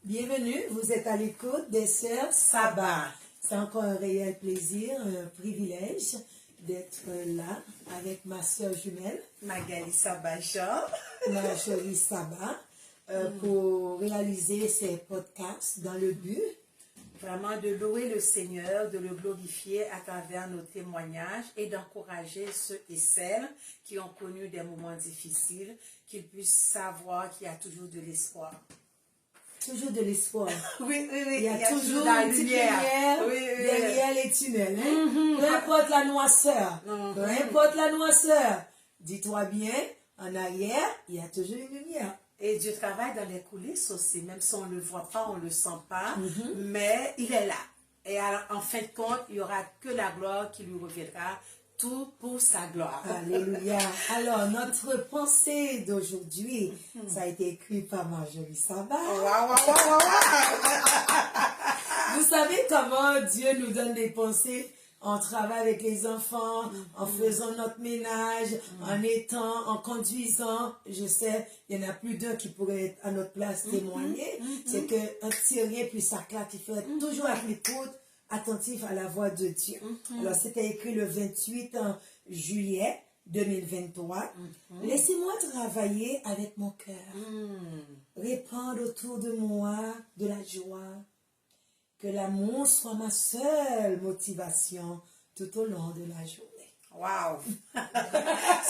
Bienvenue, vous êtes à l'écoute des Sœurs Sabbat. C'est encore un réel plaisir, un privilège d'être là avec ma sœur jumelle, Magali Sabbat-Jean, Marjorie Sabbat, pour réaliser ces podcasts dans le but vraiment de louer le Seigneur, de le glorifier à travers nos témoignages et d'encourager ceux et celles qui ont connu des moments difficiles, qu'ils puissent savoir qu'il y a toujours de l'espoir. Toujours de l'espoir. Oui. Il y a toujours la une petite lumière derrière les tunnels. Hein? Peu importe la noirceur, peu importe la noirceur, dis-toi bien, en arrière, il y a toujours une lumière. Et Dieu travaille dans les coulisses aussi, même si on ne le voit pas, on ne le sent pas, mais il est là. Et alors, en fin de compte, il n'y aura que la gloire qui lui reviendra, tout pour sa gloire. Alléluia. Alors, notre pensée d'aujourd'hui, ça a été écrit par Marjorie Sabbat. Vous savez comment Dieu nous donne des pensées? On travaille avec les enfants, en faisant notre ménage, en conduisant. Je sais, il y en a plus d'un qui pourrait être à notre place témoigner. C'est qu'un petit rien puis ça claque, il faut être toujours à l'écoute, attentif à la voix de Dieu. Alors, c'était écrit le 28 juillet 2023. Laissez-moi travailler avec mon cœur. Répandre autour de moi de la joie. Que l'amour soit ma seule motivation tout au long de la journée. Wow!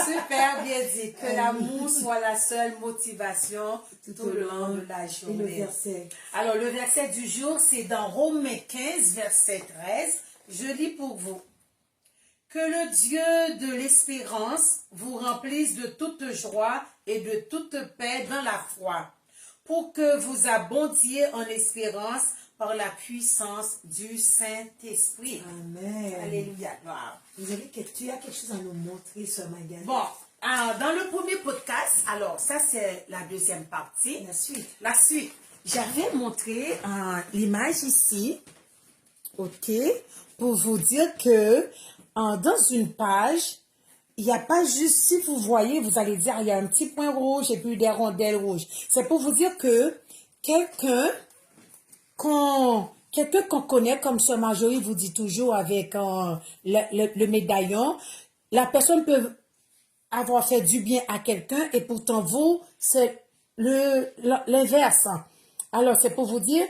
Super bien dit. Que l'amour soit la seule motivation tout au long de la journée. Et le verset. Alors, le verset du jour, c'est dans Romains 15, verset 13. Je lis pour vous. Que le Dieu de l'espérance vous remplisse de toute joie et de toute paix dans la foi, pour que vous abondiez en espérance par la puissance du Saint-Esprit. Amen. Alléluia. Gloire. Tu as quelque chose à nous montrer, Sœur Magali? Bon, dans le premier podcast, alors ça c'est la deuxième partie. La suite. J'avais montré l'image ici, ok, pour vous dire que dans une page, il n'y a pas juste, si vous voyez, vous allez dire, il y a un petit point rouge et puis des rondelles rouges. C'est pour vous dire que quelqu'un qu'on connaît, comme Sœur Marjorie vous dit toujours avec le médaillon, la personne peut avoir fait du bien à quelqu'un et pourtant vous, c'est l'inverse. Alors, c'est pour vous dire,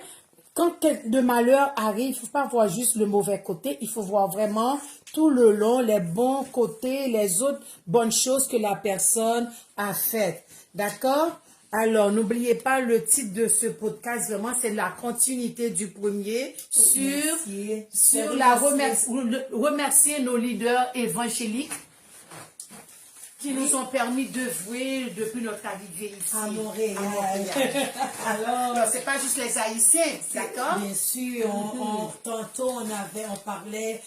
quand le malheur arrive, il ne faut pas voir juste le mauvais côté, il faut voir vraiment tout le long les bons côtés, les autres bonnes choses que la personne a faites. D'accord? Alors, n'oubliez pas le titre de ce podcast, vraiment, c'est la continuité du premier sur remercier nos leaders évangéliques qui nous ont permis d'œuvrer depuis notre arrivée ici à Montréal. Alors, c'est pas juste les Haïtiens, d'accord? Bien sûr, tantôt on parlait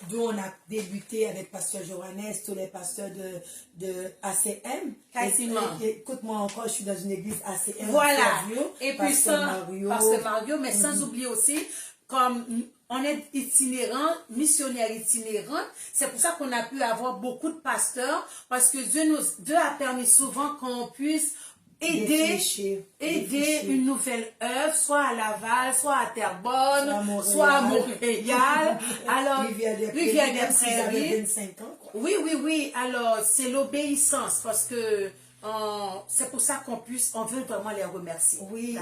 d'où on a débuté avec Pasteur Johannes, tous les pasteurs de ACM. Écoute-moi encore, je suis dans une église ACM. Voilà. Et puis Pasteur Mario, mais sans oublier aussi, comme on est itinérant, missionnaire itinérant, c'est pour ça qu'on a pu avoir beaucoup de pasteurs, parce que Dieu a permis souvent qu'on puisse aider une nouvelle œuvre, soit à Laval, soit à Terrebonne, soit à Montréal. Alors, Rivière des Prairies. 25 ans, quoi. Oui. Alors, c'est l'obéissance, parce que c'est pour ça on veut vraiment les remercier. Oui,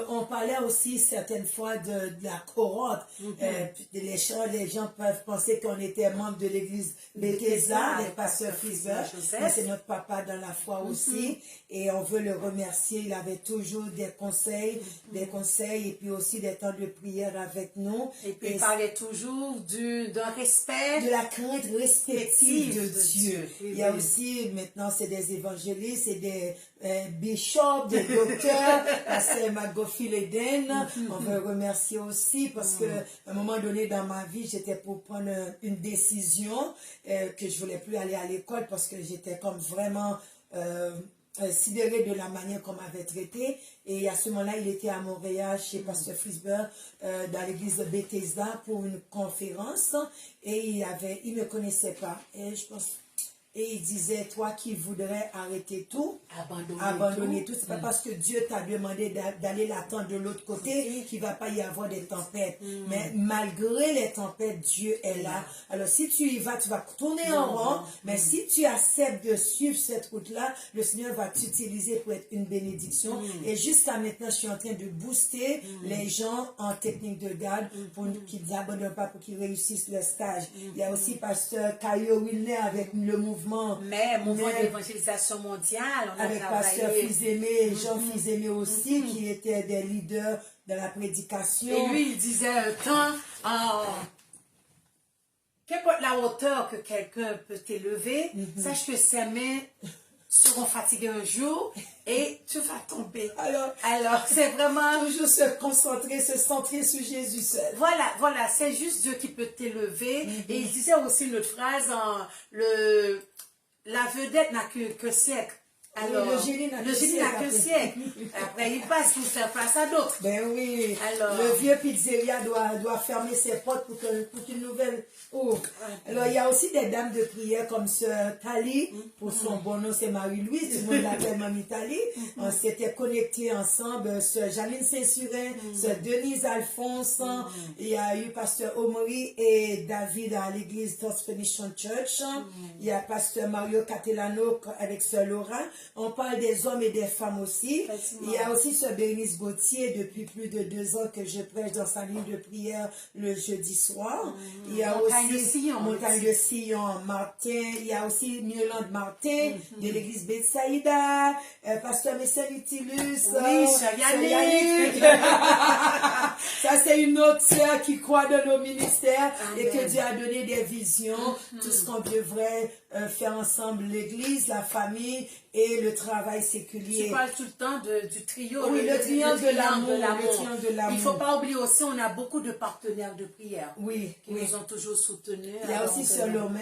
on parlait aussi certaines fois de la cohorte. Les gens peuvent penser qu'on était membre de l'église Bethesda, les pasteurs Frisbert. C'est notre papa dans la foi aussi. Et on veut le remercier. Il avait toujours des conseils, et puis aussi des temps de prière avec nous. Et puis il parlait toujours d'un respect. De la crainte respective de Dieu. Oui, il y a aussi, maintenant, c'est des évangélistes, c'est des bishops, des docteurs, c'est Magofi Leden. On veut remercier aussi parce que à un moment donné dans ma vie, j'étais pour prendre une décision que je voulais plus aller à l'école parce que j'étais comme vraiment sidérée de la manière qu'on m'avait traité. Et à ce moment-là, il était à Montréal chez Pasteur Frisbert dans l'église de Bethesda pour une conférence et il me connaissait pas. Et je pense Et il disait, toi qui voudrais arrêter tout, Abandonner tout, c'est pas parce que Dieu t'a demandé d'aller l'attendre de l'autre côté qu'il va pas y avoir des tempêtes. Mais malgré les tempêtes, Dieu est là. Alors si tu y vas, tu vas tourner en rond, mais si tu acceptes de suivre cette route-là, le Seigneur va t'utiliser pour être une bénédiction. Et jusqu'à maintenant, je suis en train de booster les gens en technique de garde pour qu'ils n'abandonnent pas, pour qu'ils réussissent leur stage. Il y a aussi pasteur Caillou Wilner avec le mouvement d'évangélisation mondiale, on a avec pasteur travaillé. Fils-Aimé, Jean Fils-Aimé aussi, qui étaient des leaders de la prédication. Et lui, il disait un temps, qu'importe la hauteur que quelqu'un peut t'élever, sache que ses mains seront fatiguées un jour et tu vas tomber. Alors c'est vraiment... Toujours se concentrer, se centrer sur Jésus seul. Voilà, c'est juste Dieu qui peut t'élever. Et il disait aussi une autre phrase, la vedette n'a que siècle. Alors, le génie n'a qu'un siècle. Après, il passe pour faire face à d'autres. Ben oui. Alors, le vieux pizzeria doit fermer ses portes pour qu'une nouvelle ouvre. Alors, il y a aussi des dames de prière comme sœur Tali. Pour son bon nom, c'est Marie-Louise. Tout le monde l'appelle Mamie Tali. On s'était connectés ensemble. Sœur Janine Saint-Surin, sœur Denise Alphonse. Il y a eu pasteur Omori et David à l'église Tospenishon Church. Il y a pasteur Mario Catelano avec sœur Laura. On parle des hommes et des femmes aussi. Il y a aussi ce Bérénice Gauthier depuis plus de 2 ans que je prêche dans sa ligne de prière le jeudi soir. Il y a aussi Montagne de Sillon, Martin. Il y a aussi Miolande Martin de l'église Betsaïda, pasteur Messel Utilus. Oui, Yannick. Ça, c'est une autre sœur qui croit dans nos ministères et que Dieu a donné des visions, tout ce qu'on devrait faire ensemble, l'église, la famille et le travail séculier. Tu parles tout le temps du trio. Oui, le triangle de l'amour. Il ne faut pas oublier aussi, on a beaucoup de partenaires de prière. Oui. Qui nous ont toujours soutenus. Il y a aussi Sœur Lomez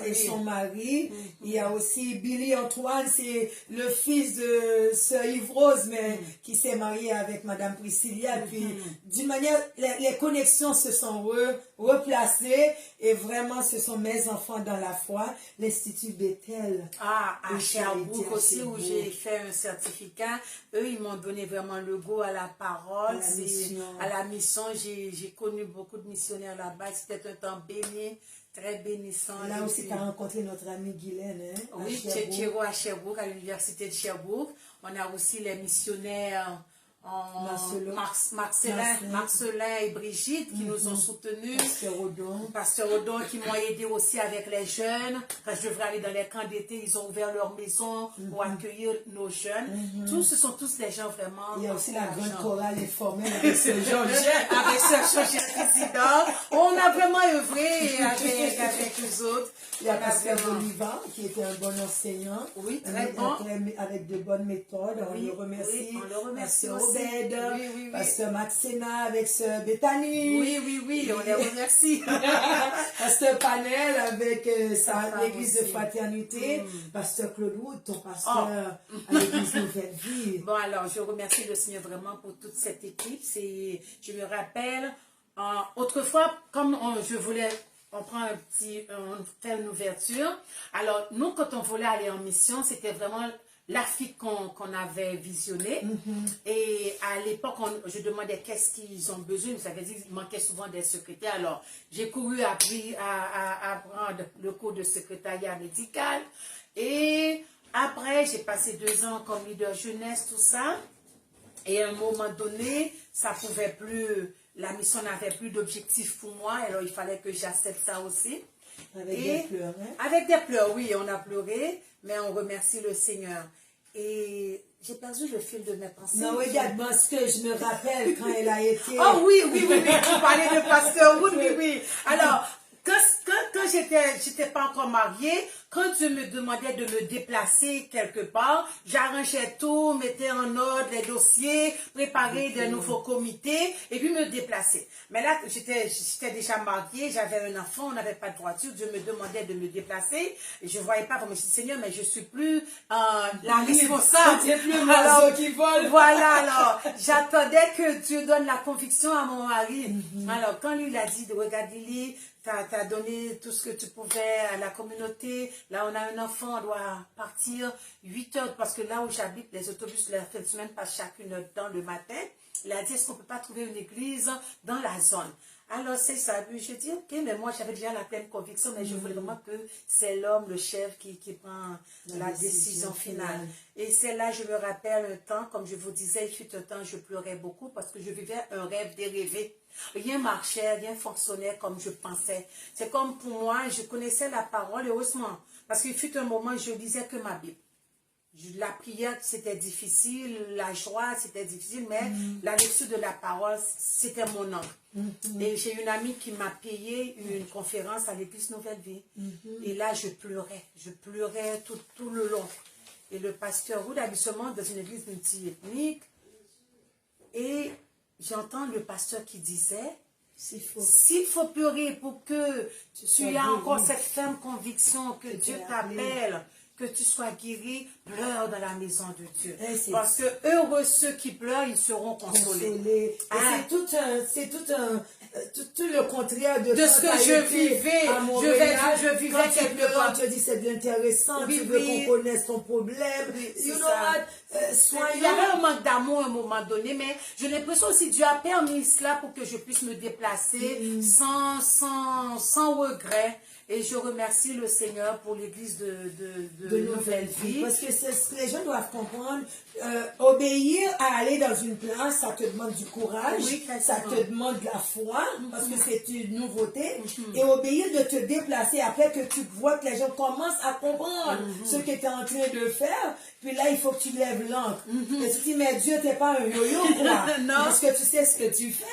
et son mari. Il y a aussi Billy Antoine, c'est le fils de Sœur Yves Rose, mais qui s'est marié avec Madame Priscilla. Puis, d'une manière, les connexions se sont replacées et vraiment, ce sont mes enfants dans la foi. L'Institut Bethel. À Sherbrooke aussi, où j'ai fait un certificat. Eux, ils m'ont donné vraiment le goût à la parole, à la mission. J'ai connu beaucoup de missionnaires là-bas. C'était un temps béni, très bénissant. Là aussi, tu as rencontré notre ami Guylaine. Oui, Tchétchéro à Sherbrooke, à l'université de Sherbrooke. On a aussi les missionnaires Marcelin et Brigitte qui nous ont soutenus. Pasteur Odon qui m'ont aidé aussi avec les jeunes. Quand je devrais aller dans les camps d'été, ils ont ouvert leur maison pour accueillir nos jeunes. Ce sont tous des gens vraiment... Il y a aussi la grande chorale informelle avec ce Georges. Avec ce Georges président. On a vraiment œuvré avec les autres. Il y a Pasteur Bolivar qui était un bon enseignant. Oui, très bon. Avec de bonnes méthodes. On le remercie. On le remercie Pasteur aussi. Obed, Pasteur Maxena avec Sœur Bethany. Oui, on les remercie. Pasteur Panel avec l'église de fraternité. Pasteur Claude Wood, ton pasteur à l'église Nouvelle Vie. Bon, alors, je remercie le Seigneur vraiment pour toute cette équipe. Je me rappelle, autrefois, comme je voulais... On fait une ouverture. Alors, nous, quand on voulait aller en mission, c'était vraiment l'Afrique qu'on avait visionnée. Et à l'époque, je demandais qu'est-ce qu'ils ont besoin. Vous avez dit qu'il manquait souvent des secrétaires. Alors, j'ai couru à apprendre le cours de secrétariat médical. Et après, j'ai passé 2 ans comme leader jeunesse, tout ça. Et à un moment donné, ça ne pouvait plus... La mission n'avait plus d'objectif pour moi, alors il fallait que j'accepte ça aussi. Avec des pleurs, hein? Avec des pleurs, oui, on a pleuré, mais on remercie le Seigneur. Et j'ai perdu le fil de mes pensées. Non, regarde-moi ce que je me rappelle quand elle a été... Oh oui, vous parlez de Pasteur Wood, oui. Alors, quand j'étais pas encore mariée, quand Dieu me demandait de me déplacer quelque part, j'arrangeais tout, mettais en ordre les dossiers, préparais des nouveaux comités et puis me déplacer. Mais là, j'étais déjà mariée, j'avais un enfant, on n'avait pas de voiture, Dieu me demandait de me déplacer et je ne voyais pas, je me suis dit, Seigneur, mais je ne suis plus la responsable. C'est plus l'oiseau qui vole. Voilà, alors, j'attendais que Dieu donne la conviction à mon mari. Alors, quand lui, il a dit, regarde, Lily, tu as donné tout ce que tu pouvais à la communauté, là, on a un enfant, on doit partir 8 heures, parce que là où j'habite, les autobus, la fin de semaine, passent chacune dans le matin. Il a dit, est-ce qu'on ne peut pas trouver une église dans la zone? Alors, c'est ça. Puis, j'ai dit, ok, mais moi, j'avais déjà la pleine conviction, mais je voulais vraiment que c'est l'homme, le chef, qui prend la décision finale. Et c'est là, je me rappelle un temps, comme je vous disais, il fut un temps, je pleurais beaucoup parce que je vivais un rêve dérivé. Rien marchait, rien fonctionnait comme je pensais. C'est comme pour moi, je connaissais la parole, heureusement, parce qu'il fut un moment, je lisais que ma Bible. La prière, c'était difficile, la joie, c'était difficile, mais la lecture de la parole, c'était mon angle. Et j'ai une amie qui m'a payé une conférence à l'église Nouvelle Vie. Et là, je pleurais tout le long. Et le pasteur Wood habite seulement dans une église multiethnique. Et j'entends le pasteur qui disait, s'il faut pleurer pour que tu aies encore cette ferme conviction que Dieu t'appelle, que tu sois guéri, pleure dans la maison de Dieu. Parce que heureux ceux qui pleurent, ils seront consolés. C'est tout le contraire de ce que je vivais. Je vivais quand tu pleures, tu te dis c'est intéressant, tu veux qu'on connaisse ton problème. Il y avait un manque d'amour à un moment donné, mais j'ai l'impression aussi Dieu a permis cela pour que je puisse me déplacer sans regret. Et je remercie le Seigneur pour l'église de Nouvelle Vie. Parce que ce que les gens doivent comprendre, obéir à aller dans une place, ça te demande du courage, ça te demande de la foi, parce que c'est une nouveauté. Et obéir de te déplacer après que tu vois que les gens commencent à comprendre ce que tu es en train de faire. Puis là, il faut que tu lèves l'encre. Et tu dis, mais Dieu, t'es pas un yo-yo, quoi. Non. Parce que tu sais ce que tu fais.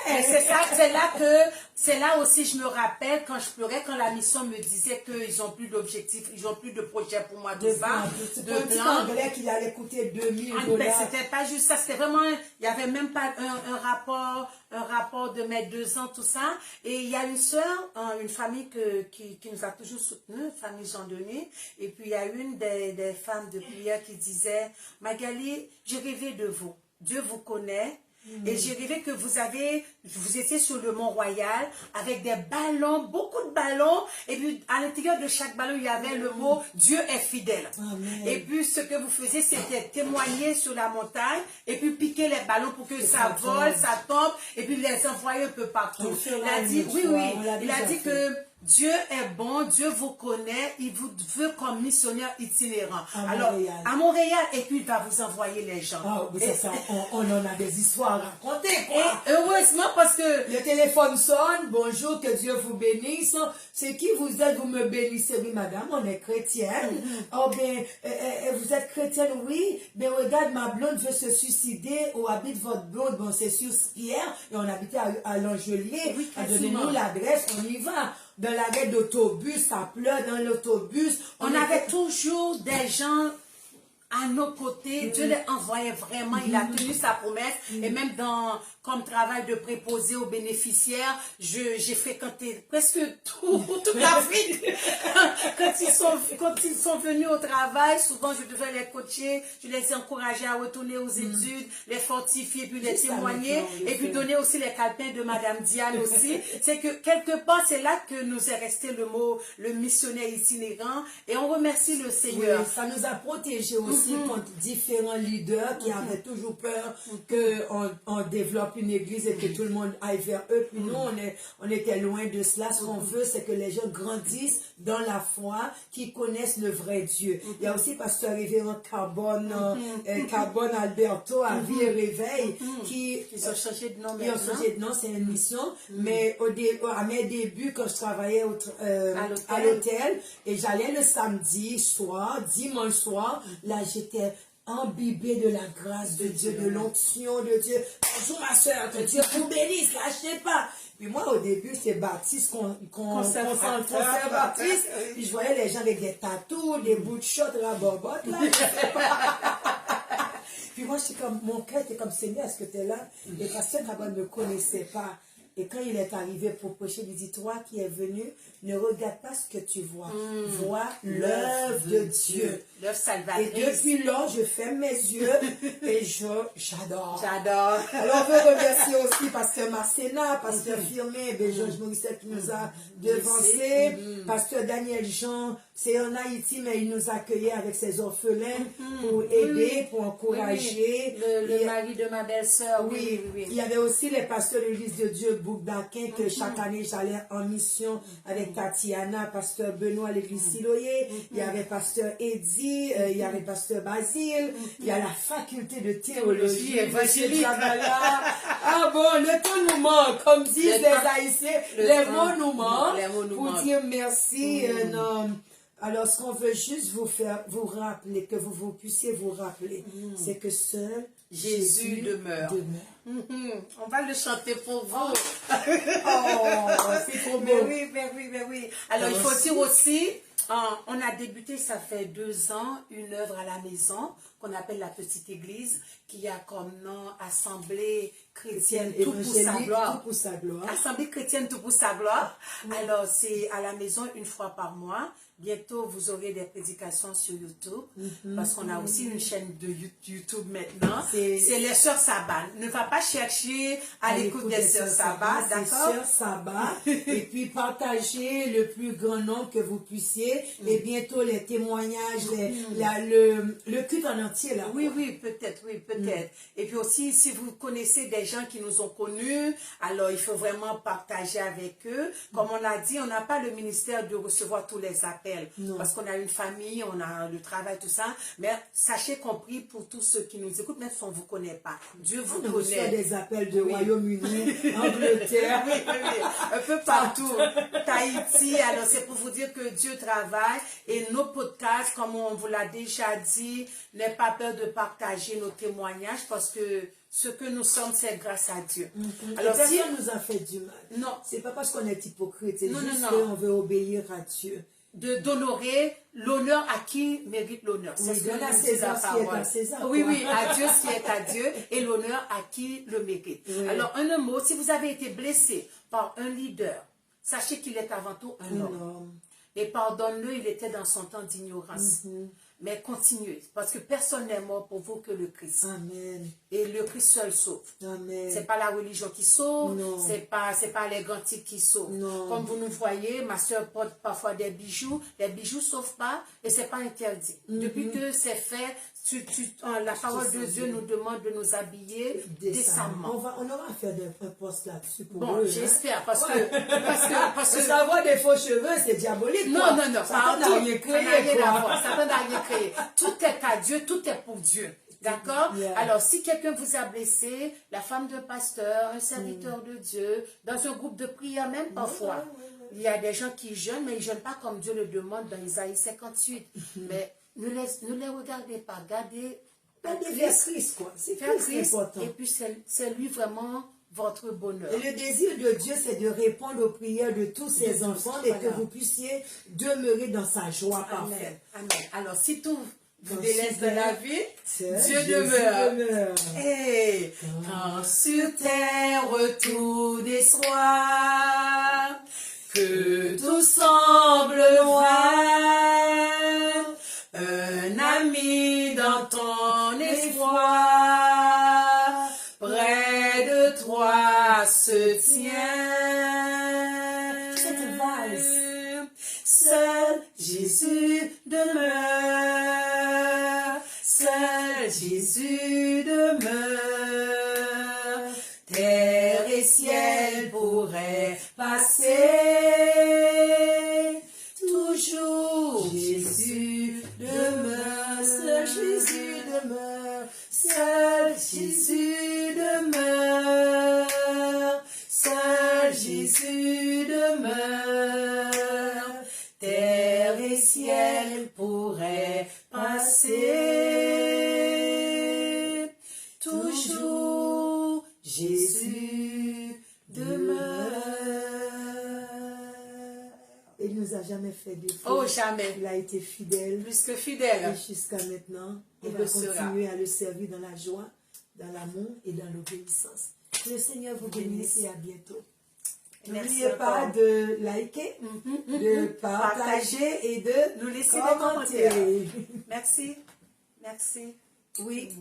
C'est là aussi, je me rappelle, quand je pleurais, quand la mission me disait qu'ils n'ont plus d'objectifs, ils n'ont plus de projet pour moi, de plan. C'est un petit anglais qui allait coûter $2000. C'était pas juste ça, c'était vraiment, il n'y avait même pas un rapport de mes 2 ans, tout ça. Et il y a une sœur, une famille qui nous a toujours soutenus, famille Jean-Denis. Et puis il y a une des femmes de prière qui disait, Magali, j'ai rêvé de vous. Dieu vous connaît. Et j'ai rêvé que vous étiez sur le Mont Royal avec des ballons, beaucoup de ballons. Et puis, à l'intérieur de chaque ballon, il y avait le mot « Dieu est fidèle ». Et puis, ce que vous faisiez, c'était témoigner sur la montagne et puis piquer les ballons pour que ça vole, ça tombe et puis les envoyer un peu partout. Il a dit, il a dit que Dieu est bon, Dieu vous connaît, il vous veut comme missionnaire itinérant. Alors, à Montréal, et puis il va vous envoyer les gens. On en a des histoires à raconter, quoi. Et heureusement, parce que le téléphone sonne, bonjour, que Dieu vous bénisse. C'est qui vous êtes, vous me bénissez? Oui, madame, on est chrétienne. Oh, bien, vous êtes chrétienne, oui. Mais regarde, ma blonde veut se suicider. Où habite votre blonde? Bon, c'est sur Pierre, et on habitait à Langelier. Donnez-nous l'adresse, on y va. Dans l'arrêt d'autobus, ça pleure dans l'autobus. On avait toujours des gens à nos côtés. Dieu les envoyait vraiment. Il a tenu sa promesse. Et même comme travail de préposé aux bénéficiaires, j'ai fréquenté presque toute l'Afrique. Quand ils sont venus au travail, souvent je devais les coacher, je les encourageais à retourner aux études, les fortifier, puis les témoigner, et puis donner aussi les calepins de Madame Diane aussi. C'est que quelque part, c'est là que nous est resté le mot, le missionnaire itinérant, et on remercie le Seigneur. Oui, ça nous a protégés aussi contre différents leaders qui avaient toujours peur qu'on développe une église et que tout le monde aille vers eux. Puis nous, on était loin de cela. Ce qu'on veut, c'est que les gens grandissent dans la foi, qu'ils connaissent le vrai Dieu. Il y a aussi Pasteur Révérend Carbone Alberto à Vie et Réveil qui ont changé de nom. Ils ont changé de nom, c'est une mission. Mais à mes débuts, quand je travaillais à l'hôtel, et j'allais le samedi soir, dimanche soir, là j'étais imbibé de la grâce de Dieu, de l'onction de Dieu. Bonjour ma soeur, que Dieu vous bénisse, lâchez pas. Puis moi, au début, c'est baptiste, conservatrice. Puis je voyais les gens avec des tatous, des bouts de shot, la bobotte, là. Puis moi, mon cœur était comme Seigneur, est-ce que tu es là? Et Pasteur Carbone ne me connaissait pas. Et quand il est arrivé pour prêcher, il dit, toi qui es venu, ne regarde pas ce que tu vois. Vois l'œuvre de Dieu. L'œuvre Et salvatrice. depuis lors, je ferme mes yeux et j'adore. J'adore. Alors, on veut remercier aussi Pasteur Marcena, Pasteur Firmin, Georges Morissette qui nous a devancé, Pasteur Daniel Jean, c'est en Haïti, mais il nous accueillait avec ses orphelins pour aider, pour encourager. Le mari de ma belle-sœur, Oui, il y avait aussi les pasteurs de l'Église de Dieu, Bougdaquin, que chaque année j'allais en mission avec Tatiana, pasteur Benoît à l'Église Siloé, il y avait pasteur Eddie, il y avait pasteur Basile, il y a la faculté de théologie, Évangélique. Monsieur Jamala. Ah bon, le temps nous manque, comme disent les Haïtiens, les mots nous manquent, Les mots nous pour manquent. dire merci. Non. Alors, ce qu'on veut juste vous rappeler, que vous puissiez vous rappeler, c'est que seul Jésus demeure. On va le chanter pour vous. Oh, c'est trop beau. Mais oui. Alors, il faut dire aussi, on a débuté, ça fait 2 ans, une œuvre à la maison qu'on appelle la Petite Église, qui a comme nom Assemblée chrétienne tout pour sa gloire. Tout pour sa gloire. Assemblée chrétienne tout pour sa gloire. Alors, c'est à la maison une fois par mois. Bientôt, vous aurez des prédications sur YouTube, parce qu'on a aussi une chaîne de YouTube maintenant. C'est les Sœurs Sabbat. Ne va pas chercher à l'écoute des Sœurs Sabbat, d'accord? Sœurs Sabbat. Et puis, partagez le plus grand nombre que vous puissiez. Et bientôt, les témoignages, le culte en entier, là. Oui, peut-être. Et puis aussi, si vous connaissez des gens qui nous ont connus, alors il faut vraiment partager avec eux. Comme on l'a dit, on n'a pas le ministère de recevoir tous les appels. Parce qu'on a une famille, on a le travail, tout ça. Mais sachez qu'on prie pour tous ceux qui nous écoutent, même si on ne vous connaît pas. Dieu vous On reçoit connaît. des appels de Royaume-Uni, Angleterre. Un peu partout. Tahiti. Alors, c'est pour vous dire que Dieu travaille. Et nos podcasts, comme on vous l'a déjà dit, n'ayez pas peur de partager nos témoignages parce que ce que nous sommes, c'est grâce à Dieu. Alors, personne nous a fait du mal. Non. C'est pas parce qu'on est hypocrite, c'est juste non. qu'on veut obéir à Dieu. D'honorer l'honneur à qui mérite l'honneur. C'est ce que donne à nous dit César la ce qui est parole. à César. Oui, à Dieu ce qui est à Dieu et l'honneur à qui le mérite. Oui. Alors, un mot, si vous avez été blessé par un leader, sachez qu'il est avant tout un homme. Et pardonne-le, il était dans son temps d'ignorance. Mais continuez, parce que personne n'est mort pour vous que le Christ. Amen. Et le Christ seul sauve. Amen. C'est pas la religion qui sauve, Non. c'est pas les grands titres qui sauvent. Non. Comme vous nous voyez, ma soeur porte parfois des bijoux. Les bijoux ne sauvent pas et c'est pas interdit. Depuis que c'est fait, la parole de Dieu nous demande de nous habiller décemment. On aura à faire un poste là-dessus pour Bon, eux. j'espère, parce que savoir des faux cheveux, c'est diabolique. non, Ça n'a rien créé, quoi. Ça n'a rien créé. Tout est à Dieu, tout est pour Dieu. D'accord? Yeah. Alors, si quelqu'un vous a blessé, la femme de pasteur, un serviteur de Dieu, dans un groupe de prière même parfois, il y a des gens qui jeûnent, mais ils ne jeûnent pas comme Dieu le demande dans Isaïe 58. Mais ne les regardez pas, gardez vers Christ, quoi. C'est Christ important. et puis c'est lui vraiment votre bonheur. Et le désir de Dieu, c'est de répondre aux prières de tous ses enfants et que vous puissiez demeurer dans sa joie parfaite. Amen. Alors, si tout vous délaisse de la vie, Dieu Jésus demeure. Hey, quand sur terre tout déçoit, que tout semble loin, un ami dans ton espoir, près de toi se tient. C'est une valse. Seul Jésus demeure, seul Jésus demeure, terre et ciel pourraient passer, toujours Jésus demeure, seul Jésus demeure, seul Jésus demeure, seul Jésus demeure. Terre et ciel pourraient passer, toujours Jésus demeure. Il nous a jamais fait défaut. Oh, jamais. Il a été fidèle. Plus que fidèle. Et jusqu'à maintenant, on Il veut le sera. continuer à le servir dans la joie, dans l'amour et dans l'obéissance. Que le Seigneur vous bénisse et à bientôt. N'oubliez pas de liker, de partager et de nous laisser des commenter. commentaires. Merci. Merci. Oui.